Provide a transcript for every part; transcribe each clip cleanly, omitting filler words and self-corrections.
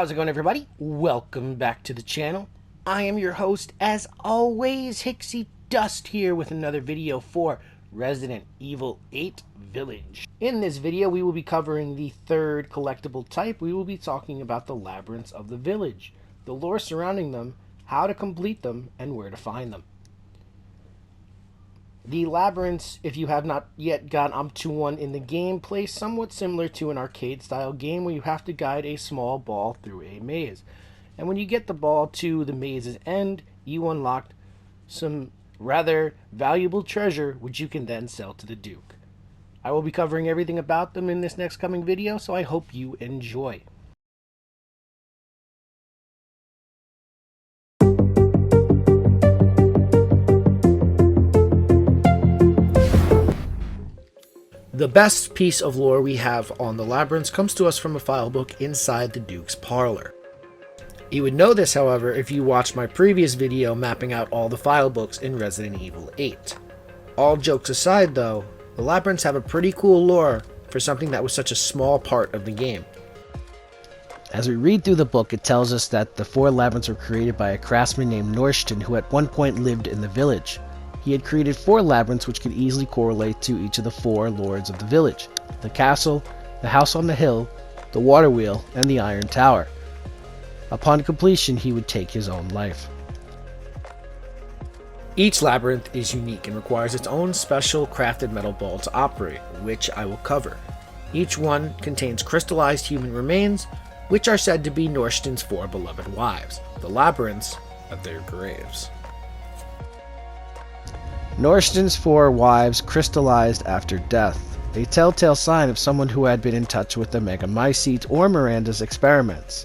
How's it going, everybody? Welcome back to the channel. I am your host, as always, Hicksydust here with another video for Resident Evil 8 Village. In this video, we will be covering the third collectible type. We will be talking about the Labyrinths of the Village, the lore surrounding them, how to complete them, and where to find them. The labyrinths, if you have not yet gotten up to one in the game, play somewhat similar to an arcade-style game where you have to guide a small ball through a maze. And when you get the ball to the maze's end, you unlock some rather valuable treasure, which you can then sell to the Duke. I will be covering everything about them in this next coming video, so I hope you enjoy. The best piece of lore we have on the Labyrinths comes to us from a file book inside the Duke's parlor. You would know this, however, if you watched my previous video mapping out all the file books in Resident Evil 8. All jokes aside, though, the Labyrinths have a pretty cool lore for something that was such a small part of the game. As we read through the book, it tells us that the 4 labyrinths were created by a craftsman named Norshton, who at one point lived in the village. He had created 4 labyrinths which could easily correlate to each of the 4 lords of the village: the castle, the house on the hill, the water wheel, and the iron tower. Upon completion, he would take his own life. Each labyrinth is unique and requires its own special crafted metal ball to operate, which I will cover. Each one contains crystallized human remains, which are said to be Norshton's 4 beloved wives, the labyrinths of their graves. Norshton's 4 wives crystallized after death, a telltale sign of someone who had been in touch with the Megamycete or Miranda's experiments.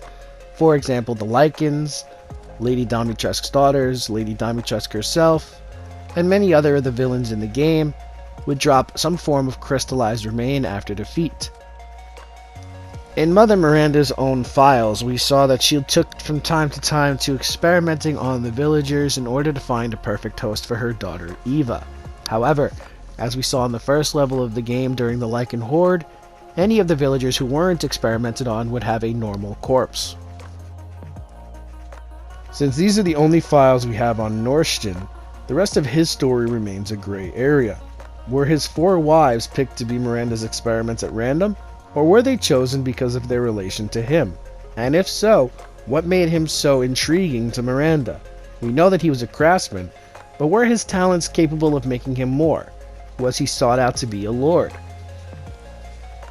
For example, the Lycans, Lady Dimitrescu's daughters, Lady Dimitrescu herself, and many other of the villains in the game would drop some form of crystallized remain after defeat. In Mother Miranda's own files, we saw that she took from time to time to experimenting on the villagers in order to find a perfect host for her daughter Eva. However, as we saw in the first level of the game during the Lycan Horde, any of the villagers who weren't experimented on would have a normal corpse. Since these are the only files we have on Norshton, the rest of his story remains a gray area. Were his 4 wives picked to be Miranda's experiments at random? Or were they chosen because of their relation to him? And if so, what made him so intriguing to Miranda? We know that he was a craftsman, but were his talents capable of making him more? Was he sought out to be a lord?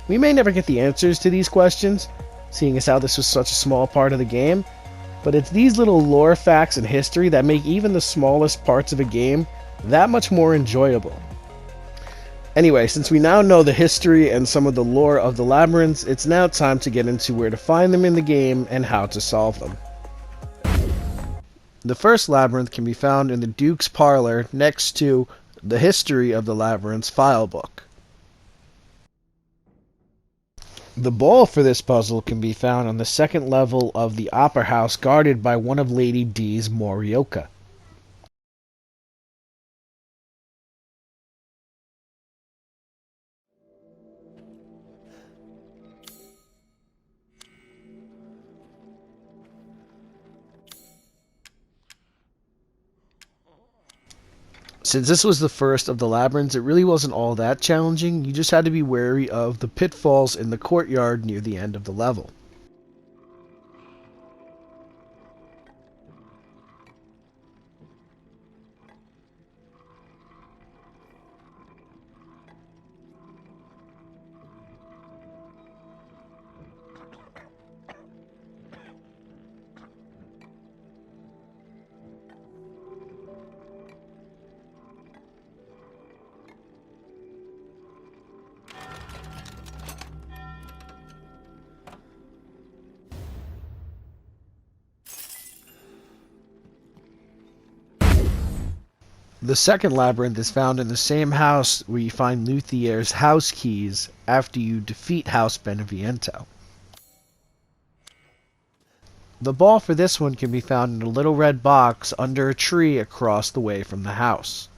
We may never get the answers to these questions, seeing as how this was such a small part of the game, but it's these little lore facts and history that make even the smallest parts of a game that much more enjoyable. Anyway, since we now know the history and some of the lore of the labyrinths, it's now time to get into where to find them in the game and how to solve them. The first labyrinth can be found in the Duke's parlor next to the History of the Labyrinths file book. The ball for this puzzle can be found on the 2nd level of the Opera House, guarded by one of Lady D's Morioka. Since this was the first of the labyrinths, it really wasn't all that challenging. You just had to be wary of the pitfalls in the courtyard near the end of the level. The second labyrinth is found in the same house where you find Luthier's house keys after you defeat House Beneviento. The ball for this one can be found in a little red box under a tree across the way from the house.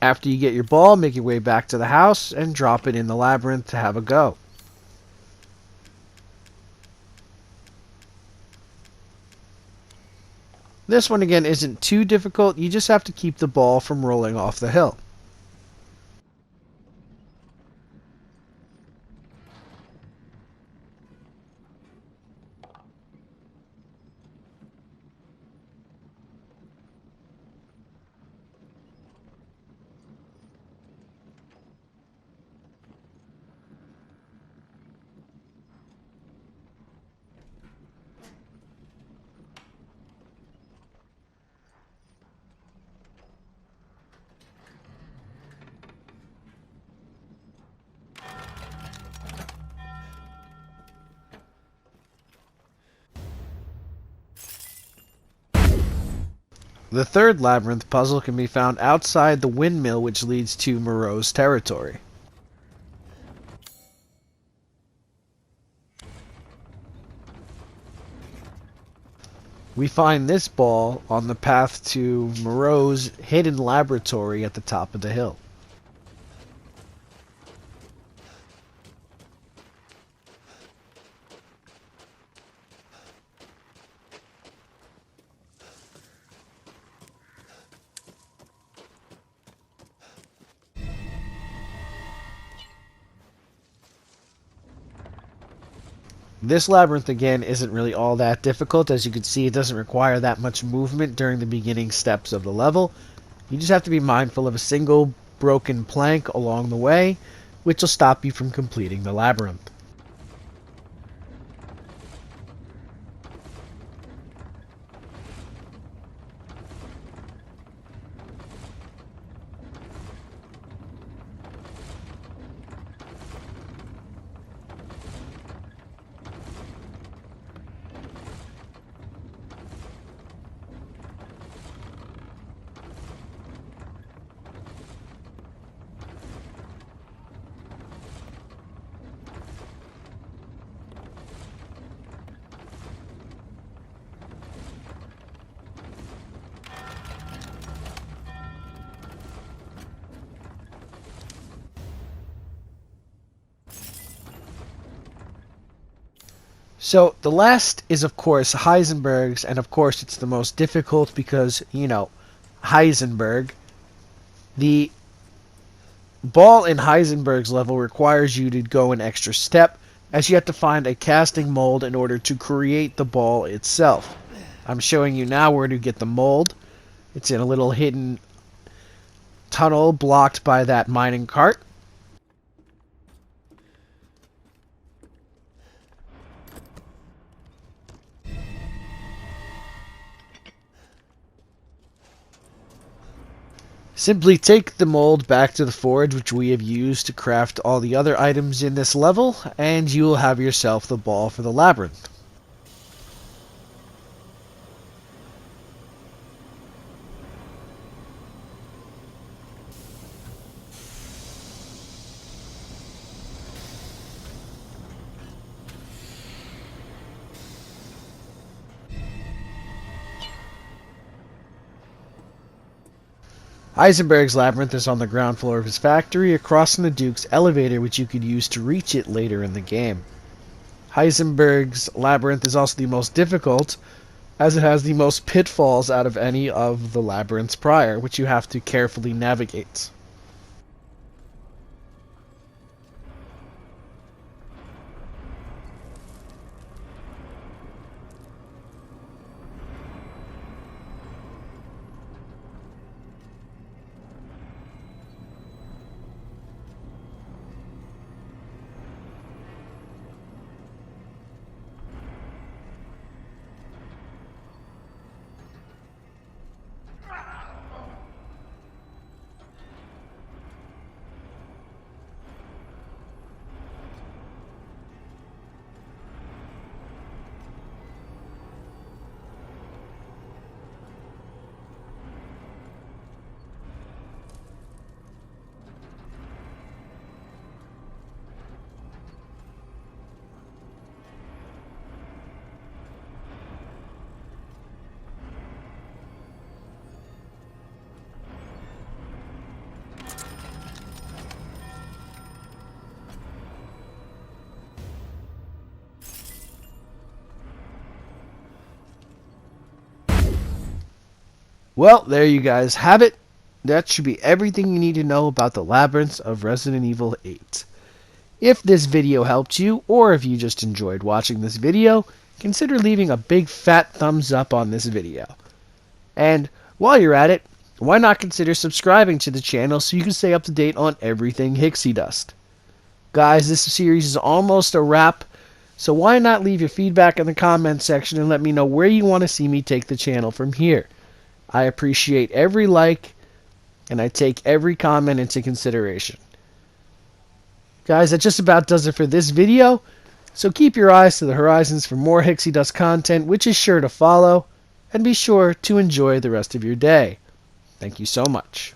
After you get your ball, make your way back to the house and drop it in the labyrinth to have a go. This one again isn't too difficult, you just have to keep the ball from rolling off the hill. The third labyrinth puzzle can be found outside the windmill, which leads to Moreau's territory. We find this ball on the path to Moreau's hidden laboratory at the top of the hill. This labyrinth again isn't really all that difficult. As you can see, it doesn't require that much movement during the beginning steps of the level. You just have to be mindful of a single broken plank along the way, which will stop you from completing the labyrinth. So the last is of course Heisenberg's, and of course it's the most difficult because, Heisenberg. The ball in Heisenberg's level requires you to go an extra step, as you have to find a casting mold in order to create the ball itself. I'm showing you now where to get the mold. It's in a little hidden tunnel blocked by that mining cart. Simply take the mold back to the forge, which we have used to craft all the other items in this level, and you will have yourself the ball for the labyrinth. Heisenberg's labyrinth is on the ground floor of his factory, across from the Duke's elevator, which you could use to reach it later in the game. Heisenberg's labyrinth is also the most difficult, as it has the most pitfalls out of any of the labyrinths prior, which you have to carefully navigate. Well, there you guys have it. That should be everything you need to know about the Labyrinths of Resident Evil 8. If this video helped you, or if you just enjoyed watching this video, consider leaving a big fat thumbs up on this video. And while you're at it, why not consider subscribing to the channel so you can stay up to date on everything Hicksydust. Guys, this series is almost a wrap, so why not leave your feedback in the comment section and let me know where you want to see me take the channel from here. I appreciate every like, and I take every comment into consideration. Guys, that just about does it for this video, so keep your eyes to the horizons for more Hicksydust content, which is sure to follow, and be sure to enjoy the rest of your day. Thank you so much.